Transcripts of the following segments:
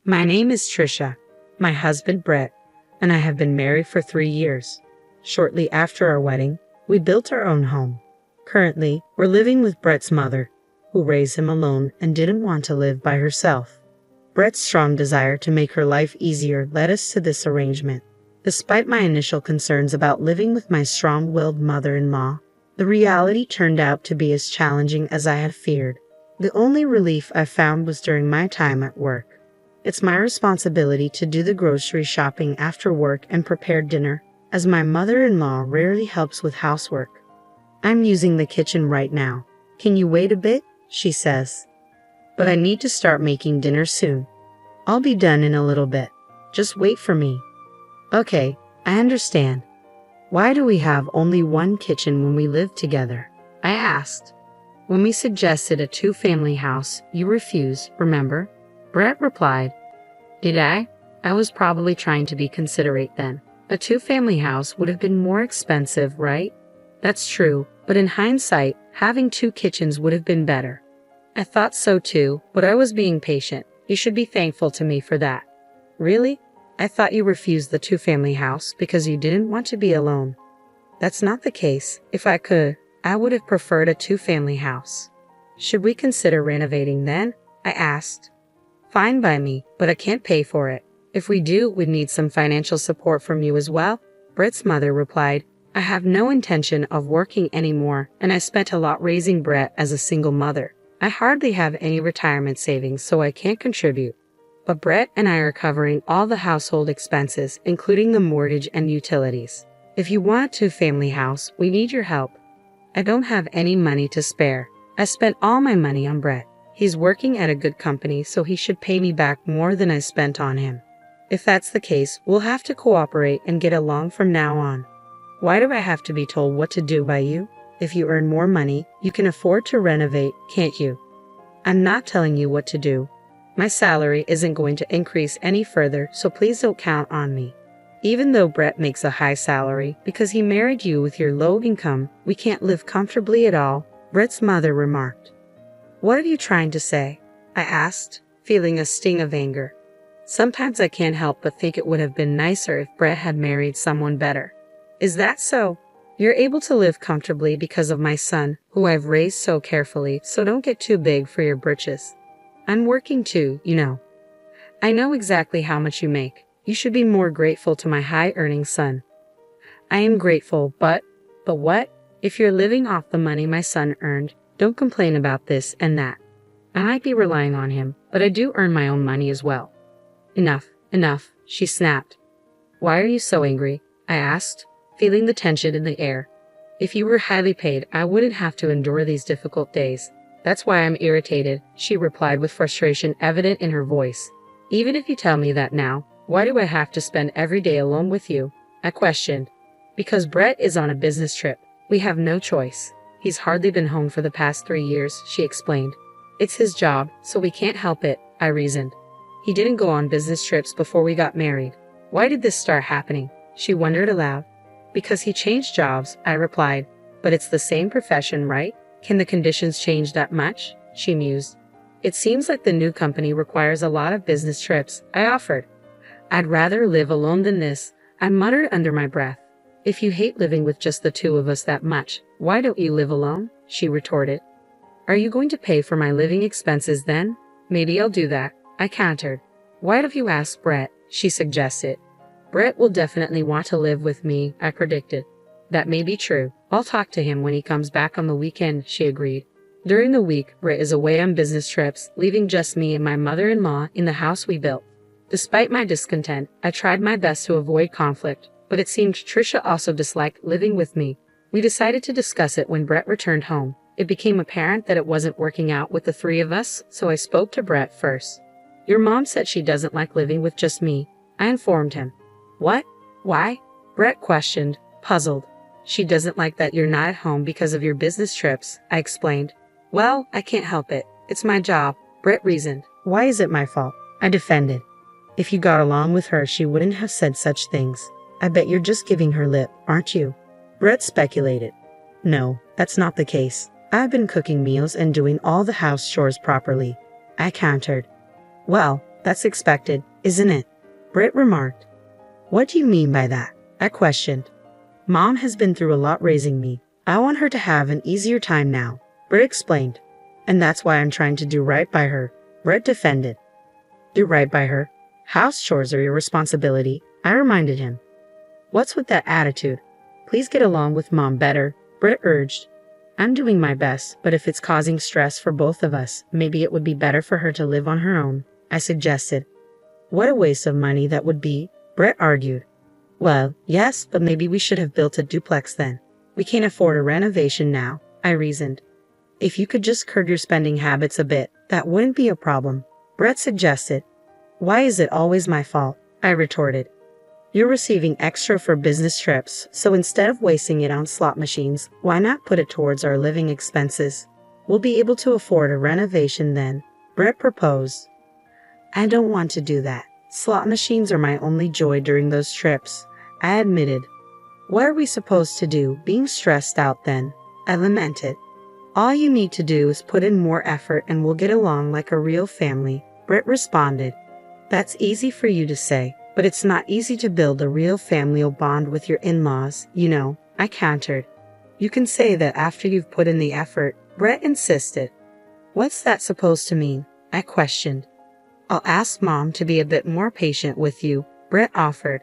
My name is Trisha, my husband Brett, and I have been married for 3 years. Shortly after our wedding, we built our own home. Currently, we're living with Brett's mother, who raised him alone and didn't want to live by herself. Brett's strong desire to make her life easier led us to this arrangement. Despite my initial concerns about living with my strong-willed mother-in-law, the reality turned out to be as challenging as I had feared. The only relief I found was during my time at work. It's my responsibility to do the grocery shopping after work and prepare dinner, as my mother-in-law rarely helps with housework. "I'm using the kitchen right now. Can you wait a bit?" she says. "But I need to start making dinner soon. I'll be done in a little bit. Just wait for me." "Okay, I understand. Why do we have only one kitchen when we live together?" I asked. "When we suggested a 2-family house, you refused, remember?" Brett replied. "Did I? I was probably trying to be considerate then. A 2-family house would have been more expensive, right?" "That's true, but in hindsight, having 2 kitchens would have been better." "I thought so too, but I was being patient. You should be thankful to me for that." "Really? I thought you refused the 2-family house because you didn't want to be alone." "That's not the case. If I could, I would have preferred a 2-family house." "Should we consider renovating then?" I asked. "Fine by me, but I can't pay for it. If we do, we'd need some financial support from you as well." Brett's mother replied, "I have no intention of working anymore, and I spent a lot raising Brett as a single mother. I hardly have any retirement savings, so I can't contribute. But Brett and I are covering all the household expenses, including the mortgage and utilities. If you want a 2-family house, we need your help." "I don't have any money to spare. I spent all my money on Brett. He's working at a good company, so he should pay me back more than I spent on him. If that's the case, we'll have to cooperate and get along from now on." "Why do I have to be told what to do by you? If you earn more money, you can afford to renovate, can't you?" "I'm not telling you what to do. My salary isn't going to increase any further, so please don't count on me. Even though Brett makes a high salary, because he married you with your low income, we can't live comfortably at all," Brett's mother remarked. "What are you trying to say?" I asked, feeling a sting of anger. Sometimes I can't help but think it would have been nicer if Brett had married someone better. "Is that so? You're able to live comfortably because of my son, who I've raised so carefully, so don't get too big for your britches. I'm working too, you know. I know exactly how much you make. You should be more grateful to my high-earning son." "I am grateful, but what? If you're living off the money my son earned, don't complain about this and that. I might be relying on him, but I do earn my own money as well." Enough, she snapped. "Why are you so angry?" I asked, feeling the tension in the air. "If you were highly paid, I wouldn't have to endure these difficult days. That's why I'm irritated," she replied with frustration evident in her voice. "Even if you tell me that now, why do I have to spend every day alone with you?" I questioned. "Because Brett is on a business trip. We have no choice. He's hardly been home for the past 3 years," she explained. "It's his job, so we can't help it," I reasoned. "He didn't go on business trips before we got married. Why did this start happening?" she wondered aloud. "Because he changed jobs," I replied. "But it's the same profession, right? Can the conditions change that much?" she mused. "It seems like the new company requires a lot of business trips," I offered. "I'd rather live alone than this," I muttered under my breath. "If you hate living with just the 2 of us that much, why don't you live alone?" she retorted. "Are you going to pay for my living expenses then?" "Maybe I'll do that," I countered. "Why don't you ask Brett?" she suggested. "Brett will definitely want to live with me," I predicted. "That may be true. I'll talk to him when he comes back on the weekend," she agreed. During the week, Brett is away on business trips, leaving just me and my mother-in-law in the house we built. Despite my discontent, I tried my best to avoid conflict, but it seemed Trisha also disliked living with me. We decided to discuss it when Brett returned home. It became apparent that it wasn't working out with the 3 of us, so I spoke to Brett first. "Your mom said she doesn't like living with just me," I informed him. "What? Why?" Brett questioned, puzzled. "She doesn't like that you're not at home because of your business trips," I explained. "Well, I can't help it. It's my job," Brett reasoned. "Why is it my fault?" I defended. "If you got along with her, she wouldn't have said such things. I bet you're just giving her lip, aren't you?" Brett speculated. "No, that's not the case. I've been cooking meals and doing all the house chores properly," I countered. "Well, That's expected, isn't it? Britt remarked. What do you mean by that? I questioned. Mom has been through a lot raising me. I want her to have an easier time now, Britt explained. And that's why I'm trying to do right by her, Britt defended. Do right by her? House chores are your responsibility, I reminded him. What's with that attitude? Please get along with Mom better, Britt urged. I'm doing my best, but if it's causing stress for both of us, maybe it would be better for her to live on her own, I suggested. What a waste of money that would be, Britt argued. Well, yes, but maybe we should have built a duplex then. We can't afford a renovation now, I reasoned. If you could just curb your spending habits a bit, that wouldn't be a problem, Britt suggested. Why is it always my fault? I retorted. You're receiving extra for business trips, so instead of wasting it on slot machines, why not put it towards our living expenses? We'll be able to afford a renovation then, Britt proposed. I don't want to do that. Slot machines are my only joy during those trips, I admitted. What are we supposed to do, being stressed out then? I lamented. All you need to do is put in more effort and we'll get along like a real family, Britt responded. That's easy for you to say, but it's not easy to build a real familial bond with your in-laws, you know, I countered. You can say that after you've put in the effort, Britt insisted. What's that supposed to mean? I questioned. I'll ask Mom to be a bit more patient with you, Britt offered.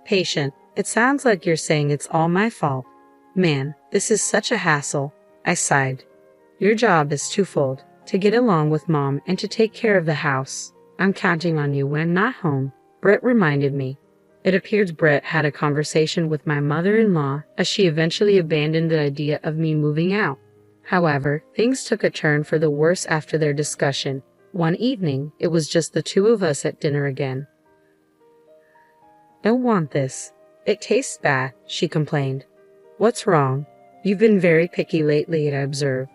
Patient? It sounds like you're saying it's all my fault. Man, this is such a hassle, I sighed. Your job is twofold, to get along with Mom and to take care of the house. I'm counting on you when I'm not home, Britt reminded me. It appears Britt had a conversation with my mother-in-law as she eventually abandoned the idea of me moving out. However, things took a turn for the worse after their discussion. One evening, it was just the two of us at dinner again. Don't want this. It tastes bad, she complained. What's wrong? You've been very picky lately, I observed.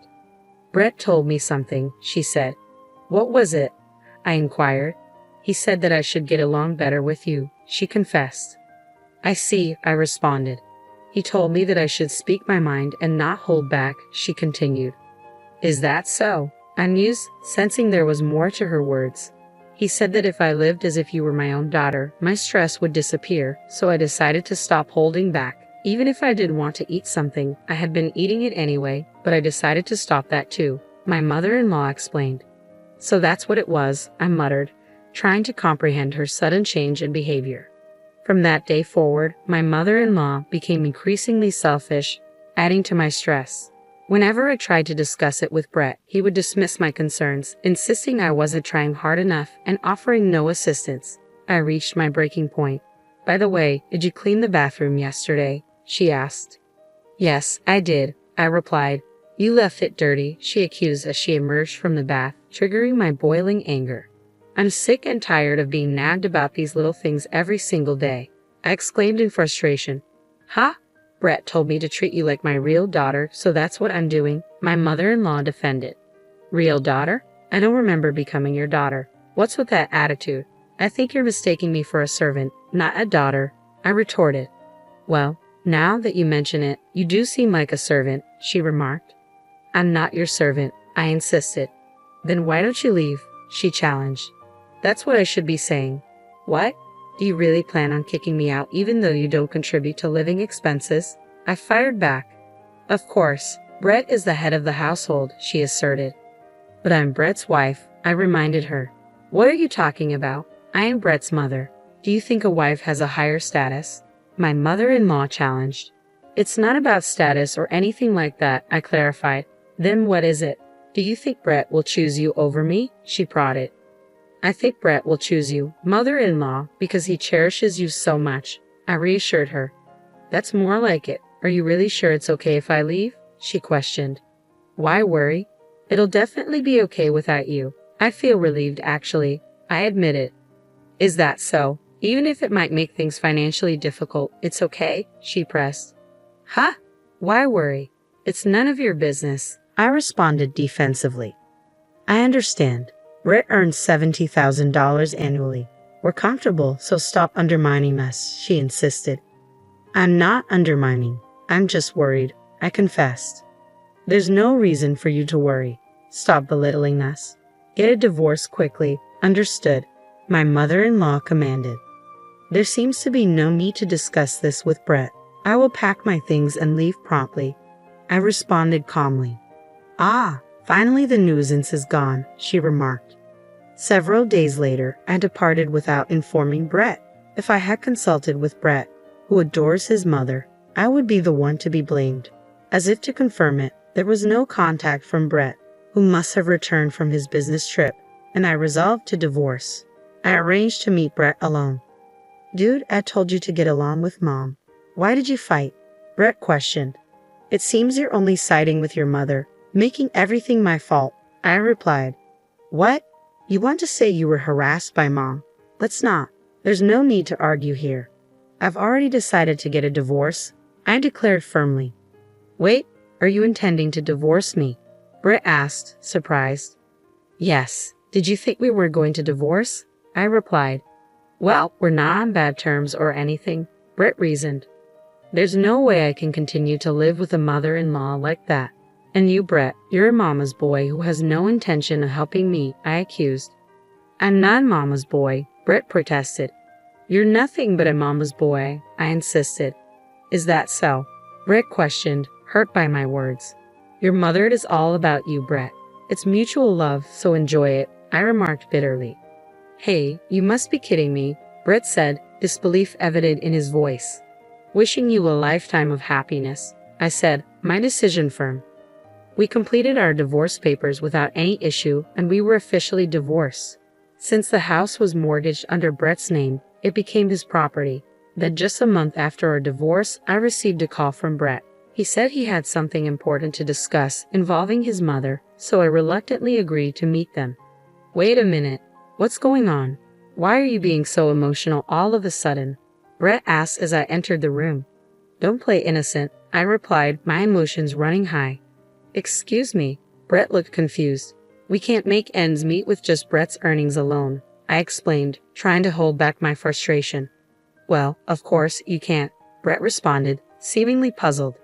Britt told me something, she said. What was it? I inquired. He said that I should get along better with you, she confessed. I see, I responded. He told me that I should speak my mind and not hold back, she continued. Is that so? I mused, sensing there was more to her words. He said that if I lived as if you were my own daughter, my stress would disappear, so I decided to stop holding back. Even if I did want to eat something, I had been eating it anyway, but I decided to stop that too, my mother-in-law explained. So that's what it was, I muttered, trying to comprehend her sudden change in behavior. From that day forward, my mother-in-law became increasingly selfish, adding to my stress. Whenever I tried to discuss it with Britt, he would dismiss my concerns, insisting I wasn't trying hard enough and offering no assistance. I reached my breaking point. By the way, did you clean the bathroom yesterday? She asked. Yes, I did, I replied. You left it dirty, she accused as she emerged from the bath, triggering my boiling anger. I'm sick and tired of being nagged about these little things every single day, I exclaimed in frustration. Huh? Britt told me to treat you like my real daughter, so that's what I'm doing, my mother-in-law defended. Real daughter? I don't remember becoming your daughter. What's with that attitude? I think you're mistaking me for a servant, not a daughter, I retorted. Well, now that you mention it, you do seem like a servant, she remarked. I'm not your servant, I insisted. Then why don't you leave? She challenged. That's what I should be saying. What? Do you really plan on kicking me out even though you don't contribute to living expenses? I fired back. Of course, Britt is the head of the household, she asserted. But I'm Brett's wife, I reminded her. What are you talking about? I am Brett's mother. Do you think a wife has a higher status? My mother-in-law challenged. It's not about status or anything like that, I clarified. Then what is it? Do you think Brett will choose you over me? She prodded. I think Brett will choose you, mother-in-law, because he cherishes you so much, I reassured her. That's more like it. Are you really sure it's okay if I leave? She questioned. Why worry? It'll definitely be okay without you. I feel relieved, actually, I admitted. Is that so? Even if it might make things financially difficult, it's okay, she pressed. Huh? Why worry? It's none of your business, I responded defensively. I understand. Britt earns $70,000 annually. We're comfortable, so stop undermining us, she insisted. I'm not undermining. I'm just worried, I confessed. There's no reason for you to worry. Stop belittling us. Get a divorce quickly, understood? my mother-in-law commanded. There seems to be no need to discuss this with Brett. I will pack my things and leave promptly, I responded calmly. Ah, finally the nuisance is gone, she remarked. Several days later, I departed without informing Brett. If I had consulted with Brett, who adores his mother, I would be the one to be blamed. As if to confirm it, there was no contact from Brett, who must have returned from his business trip, and I resolved to divorce. I arranged to meet Brett alone. Dude, I told you to get along with Mom. Why did you fight? Brett questioned. It seems you're only siding with your mother, making everything my fault, I replied. What? You want to say you were harassed by Mom? Let's not. There's no need to argue here. I've already decided to get a divorce, I declared firmly. Wait, are you intending to divorce me? Brett asked, surprised. Yes. Did you think we were going to divorce? I replied. Well, we're not on bad terms or anything, Brett reasoned. There's no way I can continue to live with a mother-in-law like that. And you, Brett, you're a mama's boy who has no intention of helping me, I accused. I'm not mama's boy, Brett protested. You're nothing but a mama's boy, I insisted. Is that so? Brett questioned, hurt by my words. Your mother is all about you, Brett. It's mutual love, so enjoy it, I remarked bitterly. Hey, you must be kidding me, Brett said, disbelief evident in his voice. Wishing you a lifetime of happiness, I said, my decision firm. We completed our divorce papers without any issue and we were officially divorced. Since the house was mortgaged under Brett's name, it became his property. Then just a month after our divorce, I received a call from Brett. He said he had something important to discuss involving his mother, so I reluctantly agreed to meet them. Wait a minute. What's going on? Why are you being so emotional all of a sudden? Brett asked as I entered the room. Don't play innocent, I replied, my emotions running high. Excuse me, Brett looked confused. We can't make ends meet with just Brett's earnings alone, I explained, trying to hold back my frustration. Well, of course you can't, Brett responded, seemingly puzzled.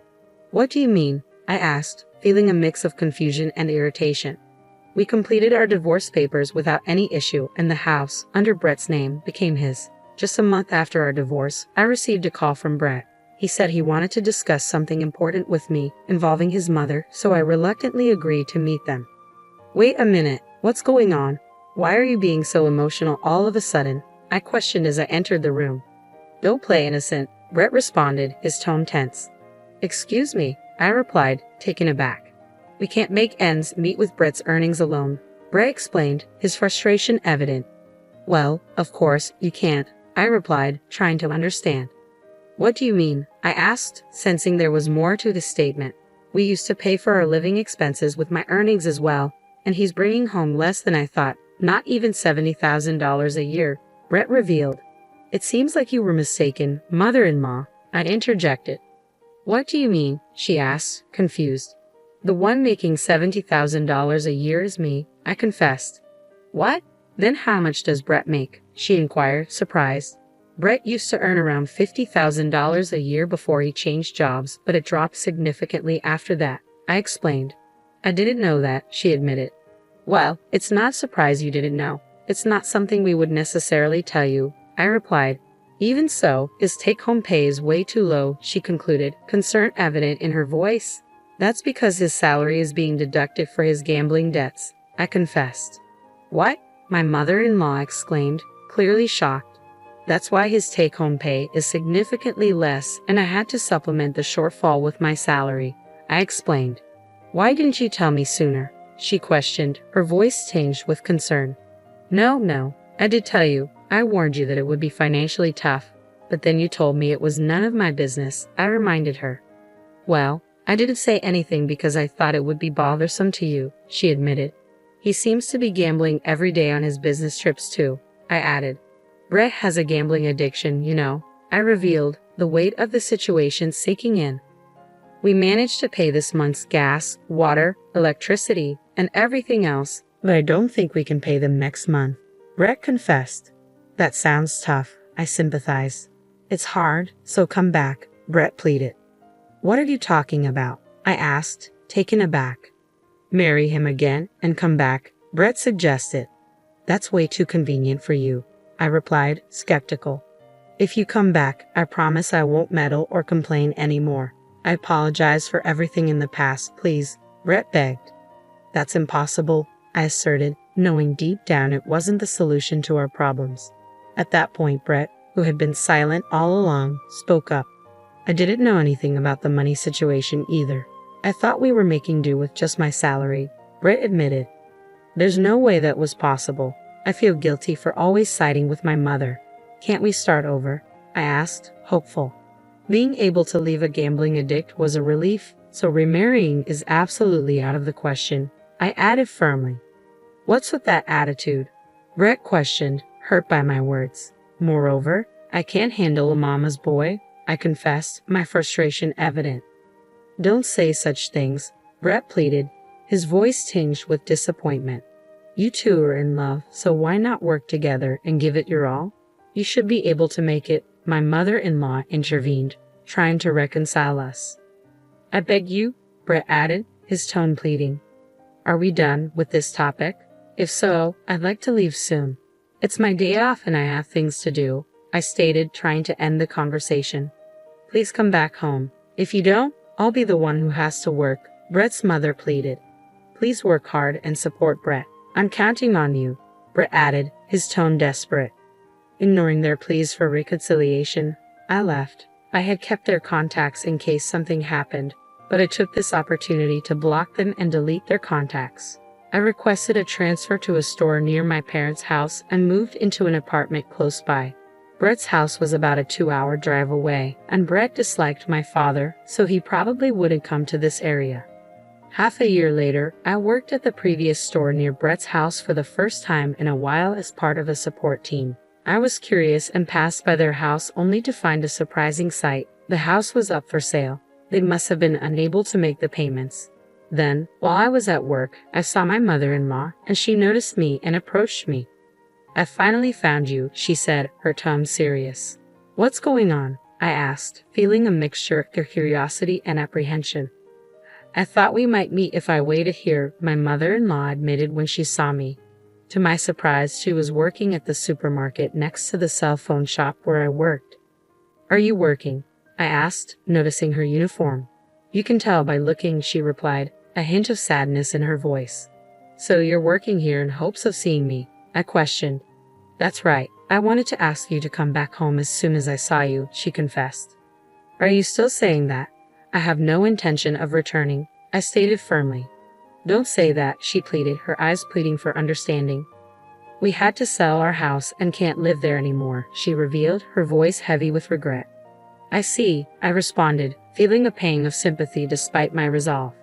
What do you mean? I asked, feeling a mix of confusion and irritation. We completed our divorce papers without any issue and the house, under Brett's name, became his. Just a month after our divorce, I received a call from Brett. He said he wanted to discuss something important with me involving his mother, so I reluctantly agreed to meet them. Wait a minute, what's going on? Why are you being so emotional all of a sudden? I questioned as I entered the room. Don't play innocent, Brett responded, his tone tense. Excuse me, I replied, taken aback. We can't make ends meet with Brett's earnings alone, Brett explained, his frustration evident. Well, of course, you can't, I replied, trying to understand. What do you mean? I asked, sensing there was more to the statement. We used to pay for our living expenses with my earnings as well, and he's bringing home less than I thought, not even $70,000 a year, Brett revealed. It seems like you were mistaken, mother-in-law, I interjected. What do you mean? She asked, confused. The one making $70,000 a year is me, I confessed. What? Then how much does Brett make? She inquired, surprised. Brett used to earn around $50,000 a year before he changed jobs, but it dropped significantly after that, I explained. I didn't know that, she admitted. Well, it's not a surprise you didn't know. It's not something we would necessarily tell you, I replied. Even so, his take-home pay is way too low, she concluded, concern evident in her voice. That's because his salary is being deducted for his gambling debts, I confessed. What? My mother-in-law exclaimed, clearly shocked. That's why his take-home pay is significantly less and I had to supplement the shortfall with my salary, I explained. Why didn't you tell me sooner? She questioned, her voice tinged with concern. No, I did tell you. I warned you that it would be financially tough, but then you told me it was none of my business, I reminded her. Well, I didn't say anything because I thought it would be bothersome to you, she admitted. He seems to be gambling every day on his business trips too, I added. Brett has a gambling addiction, you know, I revealed, the weight of the situation sinking in. We managed to pay this month's gas, water, electricity, and everything else, but I don't think we can pay them next month, Brett confessed. That sounds tough, I sympathized. It's hard, so come back, Brett pleaded. What are you talking about? I asked, taken aback. Marry him again and come back, Brett suggested. That's way too convenient for you, I replied, skeptical. If you come back, I promise I won't meddle or complain anymore. I apologize for everything in the past, please, Brett begged. That's impossible, I asserted, knowing deep down it wasn't the solution to our problems. At that point, Brett, who had been silent all along, spoke up. I didn't know anything about the money situation either. I thought we were making do with just my salary, Brett admitted. There's no way that was possible. I feel guilty for always siding with my mother. Can't we start over? I asked, hopeful. Being able to leave a gambling addict was a relief, so remarrying is absolutely out of the question, I added firmly. What's with that attitude? Brett questioned, hurt by my words. Moreover, I can't handle a mama's boy, I confessed, my frustration evident. Don't say such things, Brett pleaded, his voice tinged with disappointment. You two are in love, so why not work together and give it your all? You should be able to make it, my mother-in-law intervened, trying to reconcile us. I beg you, Brett added, his tone pleading. Are we done with this topic? If so, I'd like to leave soon. It's my day off and I have things to do, I stated, trying to end the conversation. Please come back home. If you don't, I'll be the one who has to work, Brett's mother pleaded. Please work hard and support Brett. I'm counting on you, Brett added, his tone desperate. Ignoring their pleas for reconciliation, I left. I had kept their contacts in case something happened, but I took this opportunity to block them and delete their contacts. I requested a transfer to a store near my parents' house and moved into an apartment close by. Brett's house was about a 2-hour drive away, and Brett disliked my father, so he probably wouldn't come to this area. Half a year later, I worked at the previous store near Brett's house for the first time in a while as part of a support team. I was curious and passed by their house only to find a surprising sight. The house was up for sale. They must have been unable to make the payments. Then, while I was at work, I saw my mother-in-law, and she noticed me and approached me. I finally found you, she said, her tone serious. What's going on? I asked, feeling a mixture of curiosity and apprehension. I thought we might meet if I waited here, my mother-in-law admitted when she saw me. To my surprise, she was working at the supermarket next to the cell phone shop where I worked. Are you working? I asked, noticing her uniform. You can tell by looking, she replied, a hint of sadness in her voice. So you're working here in hopes of seeing me? I questioned. That's right. I wanted to ask you to come back home as soon as I saw you, she confessed. Are you still saying that? I have no intention of returning, I stated firmly. Don't say that, she pleaded, her eyes pleading for understanding. We had to sell our house and can't live there anymore, she revealed, her voice heavy with regret. I see, I responded, feeling a pang of sympathy despite my resolve.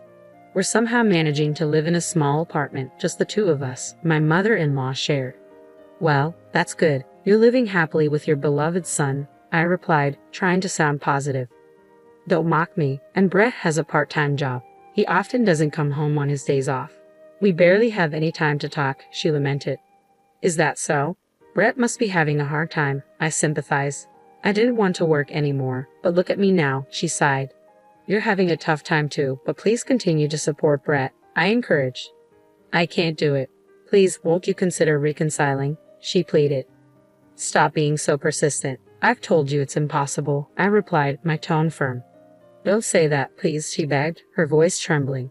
We're somehow managing to live in a small apartment, just the two of us, my mother-in-law shared. Well, that's good. You're living happily with your beloved son, I replied, trying to sound positive. Don't mock me, and Brett has a part-time job. He often doesn't come home on his days off. We barely have any time to talk, she lamented. Is that so? Brett must be having a hard time, I sympathized. I didn't want to work anymore, but look at me now, she sighed. You're having a tough time too, but please continue to support Brett, I encouraged. I can't do it. Please, won't you consider reconciling? She pleaded. Stop being so persistent. I've told you it's impossible, I replied, my tone firm. Don't say that, please, she begged, her voice trembling.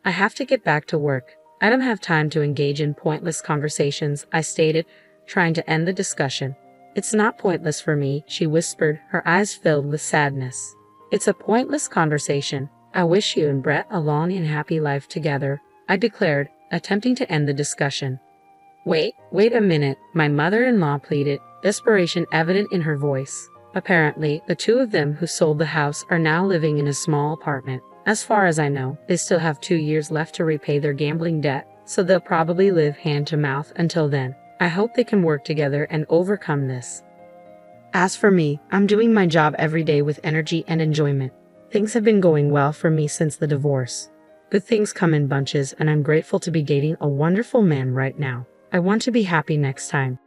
I have to get back to work. I don't have time to engage in pointless conversations, I stated, trying to end the discussion. It's not pointless for me, she whispered, her eyes filled with sadness. It's a pointless conversation. I wish you and Brett a long and happy life together, I declared, attempting to end the discussion. Wait a minute, my mother-in-law pleaded, desperation evident in her voice. Apparently, the two of them who sold the house are now living in a small apartment. As far as I know, they still have 2 years left to repay their gambling debt, so they'll probably live hand to mouth until then. I hope they can work together and overcome this. As for me, I'm doing my job every day with energy and enjoyment. Things have been going well for me since the divorce. Good things come in bunches, and I'm grateful to be dating a wonderful man right now. I want to be happy next time.